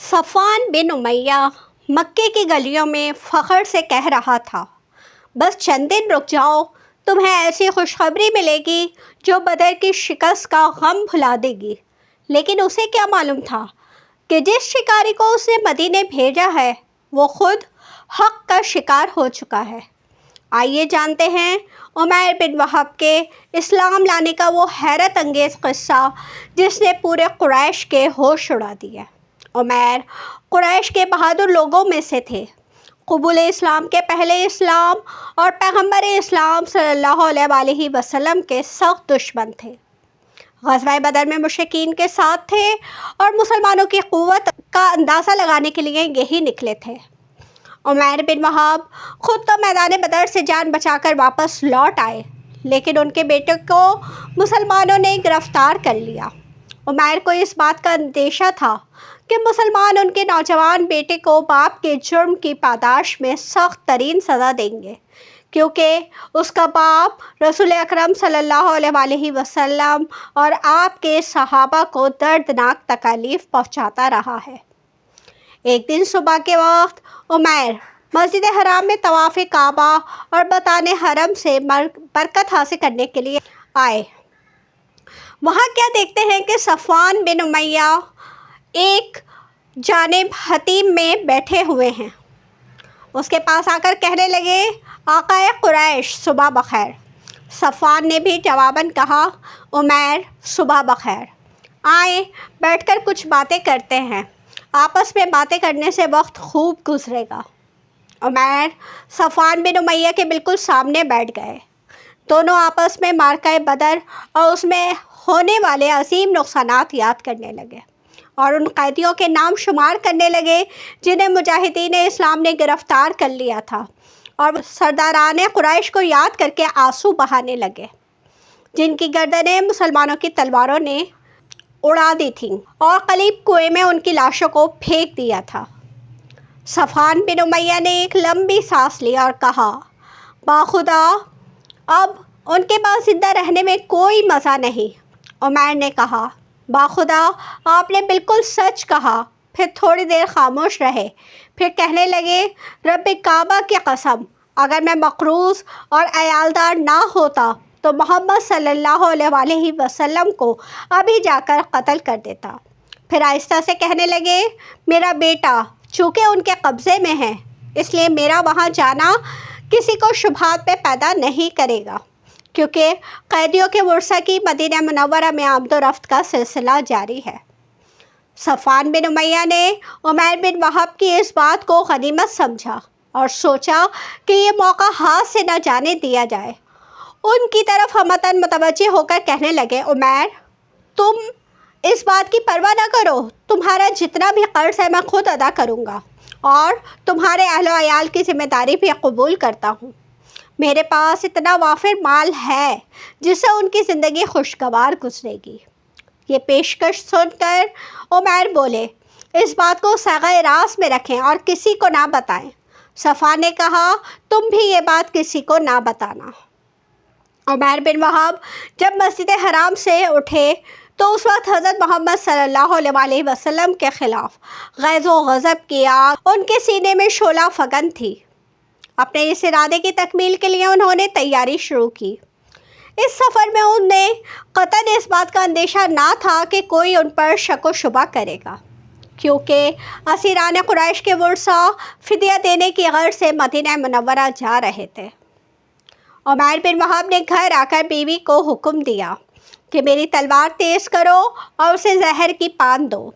صفوان بن امیہ مکے کی گلیوں میں فخر سے کہہ رہا تھا، بس چند دن رک جاؤ، تمہیں ایسی خوشخبری ملے گی جو بدر کی شکست کا غم بھلا دے گی۔ لیکن اسے کیا معلوم تھا کہ جس شکاری کو اس نے مدینے بھیجا ہے وہ خود حق کا شکار ہو چکا ہے۔ آئیے جانتے ہیں عمیر بن وہب کے اسلام لانے کا وہ حیرت انگیز قصہ جس نے پورے قریش کے ہوش اڑا دیے۔ عمیر قریش کے بہادر لوگوں میں سے تھے۔ قبول اسلام کے پہلے اسلام اور پیغمبر اسلام صلی اللہ علیہ وآلہ وسلم کے سخت دشمن تھے۔ غزوہ بدر میں مشرکین کے ساتھ تھے اور مسلمانوں کی قوت کا اندازہ لگانے کے لیے یہی نکلے تھے۔ عمیر بن وہب خود تو میدان بدر سے جان بچا کر واپس لوٹ آئے، لیکن ان کے بیٹے کو مسلمانوں نے گرفتار کر لیا۔ عمیر کو اس بات کا اندیشہ تھا کہ مسلمان ان کے نوجوان بیٹے کو باپ کے جرم کی پاداش میں سخت ترین سزا دیں گے، کیونکہ اس کا باپ رسول اکرم صلی اللہ علیہ وآلہ وسلم اور آپ کے صحابہ کو دردناک تکالیف پہنچاتا رہا ہے۔ ایک دن صبح کے وقت عمیر مسجد حرام میں طواف کعبہ اور بطان حرم سے برکت حاصل کرنے کے لیے آئے۔ وہاں کیا دیکھتے ہیں کہ صفوان بن امیہ ایک جانب حتیم میں بیٹھے ہوئے ہیں۔ اس کے پاس آ کر کہنے لگے، آقائے قریش صبح بخیر۔ صفوان نے بھی جواباً کہا، عمیر صبح بخیر، آئیں بیٹھ کر کچھ باتیں کرتے ہیں، آپس میں باتیں کرنے سے وقت خوب گزرے گا۔ عمیر صفوان بن امیہ کے بالکل سامنے بیٹھ گئے۔ دونوں آپس میں معرکہ بدر اور اس میں ہونے والے عظیم نقصانات یاد کرنے لگے اور ان قیدیوں کے نام شمار کرنے لگے جنہیں مجاہدین اسلام نے گرفتار کر لیا تھا، اور سرداران قریش کو یاد کر کے آنسو بہانے لگے جن کی گردنیں مسلمانوں کی تلواروں نے اڑا دی تھیں اور قلیب کنویں میں ان کی لاشوں کو پھینک دیا تھا۔ صفوان بن امیہ نے ایک لمبی سانس لی اور کہا، باخدا اب ان کے پاس زندہ رہنے میں کوئی مزہ نہیں۔ عمیر نے کہا، باخدا آپ نے بالکل سچ کہا۔ پھر تھوڑی دیر خاموش رہے، پھر کہنے لگے، رب کعبہ کی قسم، اگر میں مقروض اور عیالدار نہ ہوتا تو محمد صلی اللہ علیہ وآلہ وسلم کو ابھی جا کر قتل کر دیتا۔ پھر آہستہ سے کہنے لگے، میرا بیٹا چونکہ ان کے قبضے میں ہے، اس لیے میرا وہاں جانا کسی کو شبہات میں پیدا نہیں کرے گا، کیونکہ قیدیوں کے ورثہ کی مدینہ منورہ میں آمد و رفت کا سلسلہ جاری ہے۔ صفوان بن امیہ نے عمیر بن وہب کی اس بات کو غنیمت سمجھا اور سوچا کہ یہ موقع ہاتھ سے نہ جانے دیا جائے۔ ان کی طرف ہمتاً متوجہ ہو کر کہنے لگے، عمیر تم اس بات کی پرواہ نہ کرو، تمہارا جتنا بھی قرض ہے میں خود ادا کروں گا اور تمہارے اہل و عیال کی ذمہ داری بھی قبول کرتا ہوں۔ میرے پاس اتنا وافر مال ہے جس سے ان کی زندگی خوشگوار گزرے گی۔ یہ پیشکش سن کر عمیر بولے، اس بات کو صیغہ راز میں رکھیں اور کسی کو نہ بتائیں۔ صفوان نے کہا، تم بھی یہ بات کسی کو نہ بتانا۔ عمیر بن وہب جب مسجد حرام سے اٹھے تو اس وقت حضرت محمد صلی اللہ علیہ وآلہ وسلم کے خلاف غیظ و غضب کی آگ ان کے سینے میں شعلہ فگن تھی۔ اپنے اس ارادے کی تکمیل کے لیے انہوں نے تیاری شروع کی۔ اس سفر میں انہیں قطعاً اس بات کا اندیشہ نہ تھا کہ کوئی ان پر شک و شبہ کرے گا، کیونکہ اسیران قریش کے ورثہ فدیہ دینے کی غرض سے مدینہ منورہ جا رہے تھے۔ عمیر بن وہب نے گھر آ کر بیوی کو حکم دیا کہ میری تلوار تیز کرو اور اسے زہر کی پان دو۔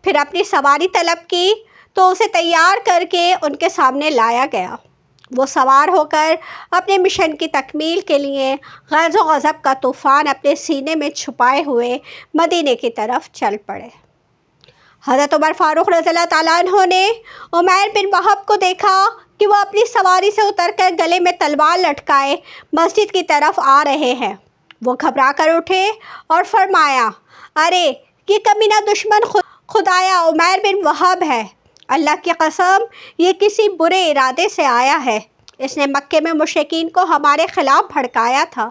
پھر اپنی سواری طلب کی تو اسے تیار کر کے ان کے سامنے لایا گیا۔ وہ سوار ہو کر اپنے مشن کی تکمیل کے لیے غیظ و غضب کا طوفان اپنے سینے میں چھپائے ہوئے مدینے کی طرف چل پڑے۔ حضرت عمر فاروق رضی اللہ تعالیٰ عنہ نے عمیر بن وہب کو دیکھا کہ وہ اپنی سواری سے اتر کر گلے میں تلوار لٹکائے مسجد کی طرف آ رہے ہیں۔ وہ گھبرا کر اٹھے اور فرمایا، ارے یہ کمینہ دشمن خدایا عمیر بن وہب ہے، اللہ کی قسم یہ کسی برے ارادے سے آیا ہے، اس نے مکے میں مشرکین کو ہمارے خلاف بھڑکایا تھا،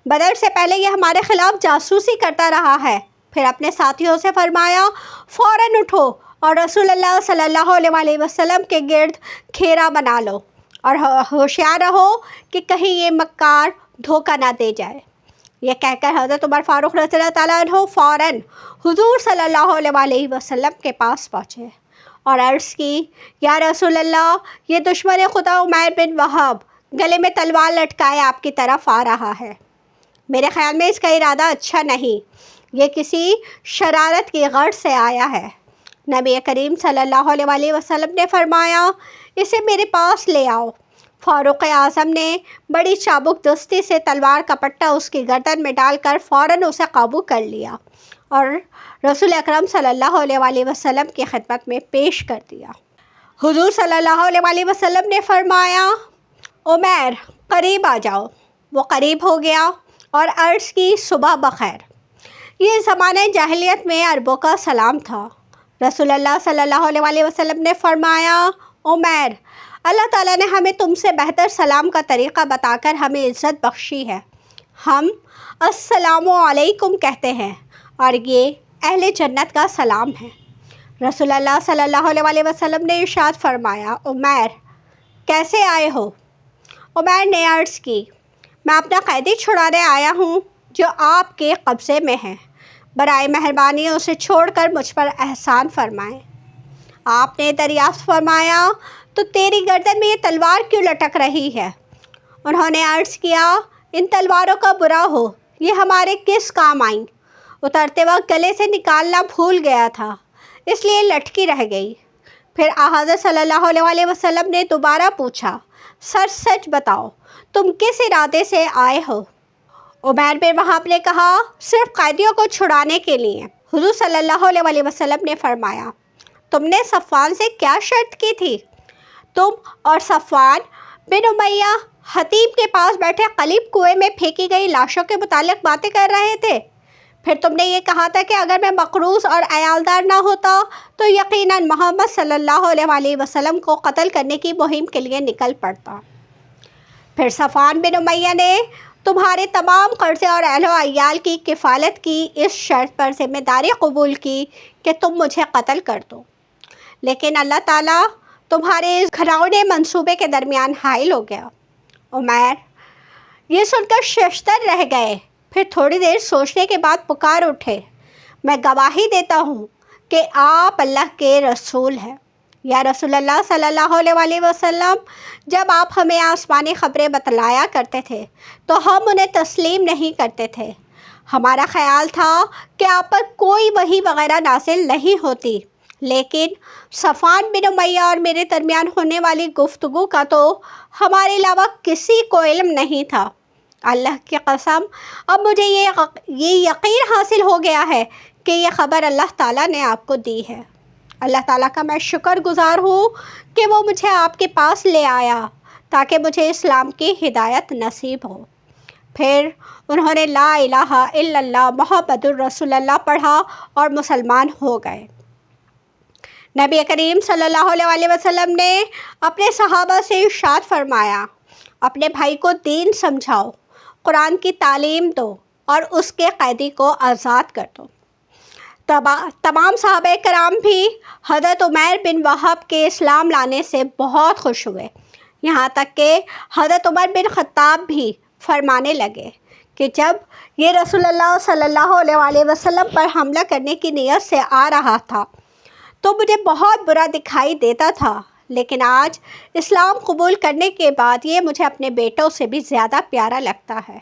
بدر سے پہلے یہ ہمارے خلاف جاسوسی کرتا رہا ہے۔ پھر اپنے ساتھیوں سے فرمایا، فوراً اٹھو اور رسول اللہ صلی اللہ علیہ وسلم کے گرد گھیرا بنا لو اور ہوشیار رہو کہ کہیں یہ مکار دھوکہ نہ دے جائے۔ یہ کہہ کر حضرت عمر فاروق رضی اللہ تعالیٰ عنہ فوراً حضور صلی اللہ علیہ وسلم کے پاس پہنچے اور عرض کی، یا رسول اللہ، یہ دشمن خدا عمیر بن وہب گلے میں تلوار لٹکائے آپ کی طرف آ رہا ہے۔ میرے خیال میں اس کا ارادہ اچھا نہیں، یہ کسی شرارت کی غرض سے آیا ہے۔ نبی کریم صلی اللہ علیہ وسلم نے فرمایا، اسے میرے پاس لے آؤ۔ فاروق اعظم نے بڑی چابک دستی سے تلوار کا پٹہ اس کی گردن میں ڈال کر فوراً اسے قابو کر لیا اور رسول اکرم صلی اللہ علیہ وسلم کی خدمت میں پیش کر دیا۔ حضور صلی اللہ علیہ وسلم نے فرمایا، عمیر قریب آ جاؤ۔ وہ قریب ہو گیا اور عرض کی، صبح بخیر۔ یہ زمانہ جاہلیت میں عربوں کا سلام تھا۔ رسول اللہ صلی اللہ علیہ وسلم نے فرمایا، عمیر، اللہ تعالیٰ نے ہمیں تم سے بہتر سلام کا طریقہ بتا کر ہمیں عزت بخشی ہے۔ ہم السلام علیکم کہتے ہیں اور یہ اہل جنت کا سلام ہے۔ رسول اللہ صلی اللہ علیہ وسلم نے ارشاد فرمایا، عمیر کیسے آئے ہو؟ عمیر نے عرض کی، میں اپنا قیدی چھڑانے آیا ہوں جو آپ کے قبضے میں ہے، برائے مہربانی اسے چھوڑ کر مجھ پر احسان فرمائیں۔ آپ نے دریافت فرمایا، تو تیری گردن میں یہ تلوار کیوں لٹک رہی ہے؟ انہوں نے عرض کیا، ان تلواروں کا برا ہو، یہ ہمارے کس کام آئیں؟ اترتے وقت گلے سے نکالنا بھول گیا تھا، اس لیے لٹکی رہ گئی۔ پھر حضرت صلی اللہ علیہ وسلم نے دوبارہ پوچھا، سچ سچ بتاؤ، تم کس ارادے سے آئے ہو؟ عمیر بن وہب نے کہا، صرف قیدیوں کو چھڑانے کے لیے۔ حضور صلی اللہ علیہ وسلم نے فرمایا، تم نے صفوان سے کیا شرط کی تھی؟ تم اور صفوان بن امیہ حتیم کے پاس بیٹھے قلیب کنویں میں پھینکی گئی لاشوں کے متعلق باتیں کر رہے تھے۔ پھر تم نے یہ کہا تھا کہ اگر میں مقروض اور عیالدار نہ ہوتا تو یقیناً محمد صلی اللہ علیہ وسلم کو قتل کرنے کی مہم کے لیے نکل پڑتا۔ پھر صفوان بن امیہ نے تمہارے تمام قرضے اور اہل و عیال کی کفالت کی اس شرط پر ذمہ داری قبول کی کہ تم مجھے قتل کر دو، لیکن اللہ تعالیٰ تمہارے اس گھناؤنے منصوبے کے درمیان حائل ہو گیا۔ عمیر یہ سن کر ششدر رہ گئے، پھر تھوڑی دیر سوچنے کے بعد پکار اٹھے، میں گواہی دیتا ہوں کہ آپ اللہ کے رسول ہیں۔ یا رسول اللہ صلی اللہ علیہ وسلم، جب آپ ہمیں آسمانی خبریں بتلایا کرتے تھے تو ہم انہیں تسلیم نہیں کرتے تھے۔ ہمارا خیال تھا کہ آپ پر کوئی وحی وغیرہ نازل نہیں ہوتی، لیکن صفوان بن امیہ اور میرے درمیان ہونے والی گفتگو کا تو ہمارے علاوہ کسی کو علم نہیں تھا۔ اللہ کی قسم، اب مجھے یہ یقین حاصل ہو گیا ہے کہ یہ خبر اللہ تعالیٰ نے آپ کو دی ہے۔ اللہ تعالیٰ کا میں شکر گزار ہوں کہ وہ مجھے آپ کے پاس لے آیا تاکہ مجھے اسلام کی ہدایت نصیب ہو۔ پھر انہوں نے لا الہ الا اللہ محمد الرسول اللہ پڑھا اور مسلمان ہو گئے۔ نبی کریم صلی اللہ علیہ وسلم نے اپنے صحابہ سے ارشاد فرمایا، اپنے بھائی کو دین سمجھاؤ، قرآن کی تعلیم دو اور اس کے قیدی کو آزاد کر دو۔ تمام صحابہ کرام بھی حضرت عمیر بن وہب کے اسلام لانے سے بہت خوش ہوئے، یہاں تک کہ حضرت عمر بن خطاب بھی فرمانے لگے کہ جب یہ رسول اللہ صلی اللہ علیہ وسلم پر حملہ کرنے کی نیت سے آ رہا تھا تو مجھے بہت برا دکھائی دیتا تھا، لیکن آج اسلام قبول کرنے کے بعد یہ مجھے اپنے بیٹوں سے بھی زیادہ پیارا لگتا ہے۔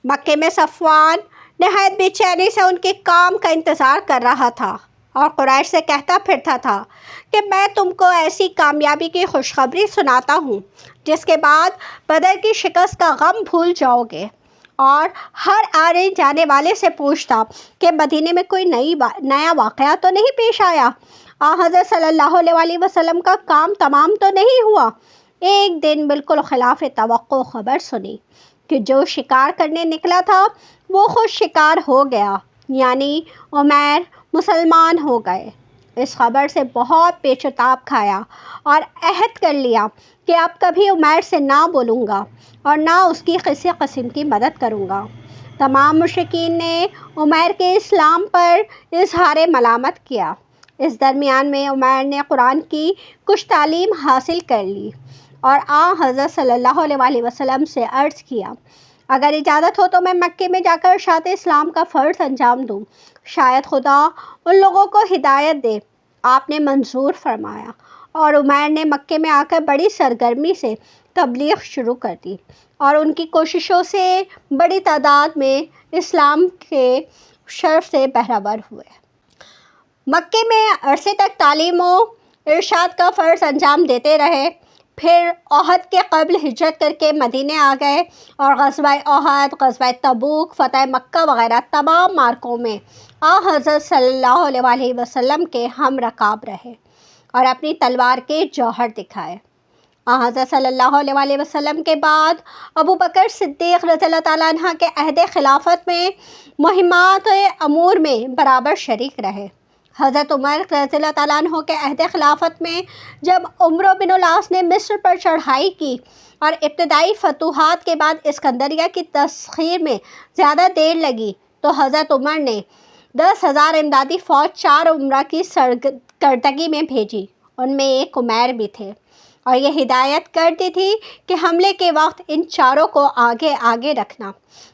مکے میں صفوان نہایت بے چینی سے ان کے کام کا انتظار کر رہا تھا اور قریش سے کہتا پھرتا تھا کہ میں تم کو ایسی کامیابی کی خوشخبری سناتا ہوں جس کے بعد بدر کی شکست کا غم بھول جاؤ گے، اور ہر آنے جانے والے سے پوچھتا کہ مدینے میں کوئی نیا واقعہ تو نہیں پیش آیا، حضرت صلی اللہ علیہ وسلم کا کام تمام تو نہیں ہوا۔ ایک دن بالکل خلاف توقع خبر سنی کہ جو شکار کرنے نکلا تھا وہ خود شکار ہو گیا، یعنی عمیر مسلمان ہو گئے۔ اس خبر سے بہت پیچ و تاب کھایا اور عہد کر لیا کہ اب کبھی عمیر سے نہ بولوں گا اور نہ اس کی کسی قسم کی مدد کروں گا۔ تمام مشرکین نے عمیر کے اسلام پر اظہار ملامت کیا۔ اس درمیان میں عمیر نے قرآن کی کچھ تعلیم حاصل کر لی اور حضرت صلی اللہ علیہ وآلہ وسلم سے عرض کیا، اگر اجازت ہو تو میں مکے میں جا کر اشاعت اسلام کا فرض انجام دوں، شاید خدا ان لوگوں کو ہدایت دے۔ آپ نے منظور فرمایا اور عمیر نے مکے میں آ کر بڑی سرگرمی سے تبلیغ شروع کر دی اور ان کی کوششوں سے بڑی تعداد میں اسلام کے شرف سے بہرہ ور ہوئے۔ مکے میں عرصے تک تعلیم و ارشاد کا فرض انجام دیتے رہے، پھر احد کے قبل ہجرت کر کے مدینے آ گئے اور غزوہ احد، غزوہ تبوک، فتح مکہ وغیرہ تمام معرکوں میں حضرت صلی اللہ علیہ وآلہ وسلم کے ہم رکاب رہے اور اپنی تلوار کے جوہر دکھائے۔ حضرت صلی اللہ علیہ وآلہ وسلم کے بعد ابو بکر صدیق رضی اللہ تعالیٰ عنہ کے عہد خلافت میں مہمات امور میں برابر شریک رہے۔ حضرت عمر رضی اللہ تعالیٰ عنہ کے عہد خلافت میں جب عمرو بن العاص نے مصر پر چڑھائی کی اور ابتدائی فتوحات کے بعد اسکندریہ کی تسخیر میں زیادہ دیر لگی تو حضرت عمر نے 10,000 امدادی فوج 4 امراء کی سرکردگی میں بھیجی، ان میں ایک عمیر بھی تھے، اور یہ ہدایت کر دی تھی کہ حملے کے وقت ان چاروں کو آگے آگے رکھنا۔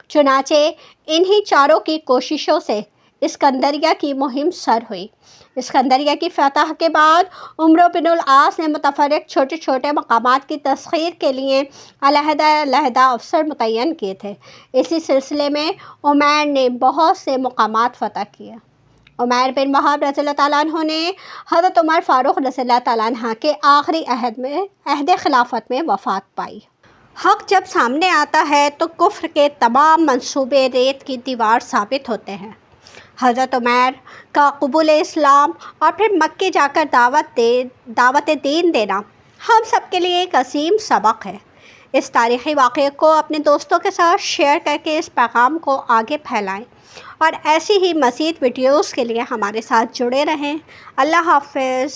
چنانچہ انہی چاروں کی کوششوں سے اسکندریہ کی مہم سر ہوئی۔ اسکندریہ کی فتح کے بعد عمرو بن العاص نے متفرق چھوٹے چھوٹے مقامات کی تسخیر کے لیے علیحدہ علیحدہ افسر متعین کیے تھے۔ اسی سلسلے میں عمیر نے بہت سے مقامات فتح کیے۔ عمیر بن وہب رضی اللہ تعالیٰ عنہ نے حضرت عمر فاروق رضی اللہ تعالیٰ عنہ کے آخری عہد خلافت میں وفات پائی۔ حق جب سامنے آتا ہے تو کفر کے تمام منصوبے ریت کی دیوار ثابت ہوتے ہیں۔ حضرت عمیر کا قبول اسلام اور پھر مکے جا کر دعوت دین دینا ہم سب کے لیے ایک عظیم سبق ہے۔ اس تاریخی واقعے کو اپنے دوستوں کے ساتھ شیئر کر کے اس پیغام کو آگے پھیلائیں اور ایسی ہی مزید ویڈیوز کے لیے ہمارے ساتھ جڑے رہیں۔ اللہ حافظ۔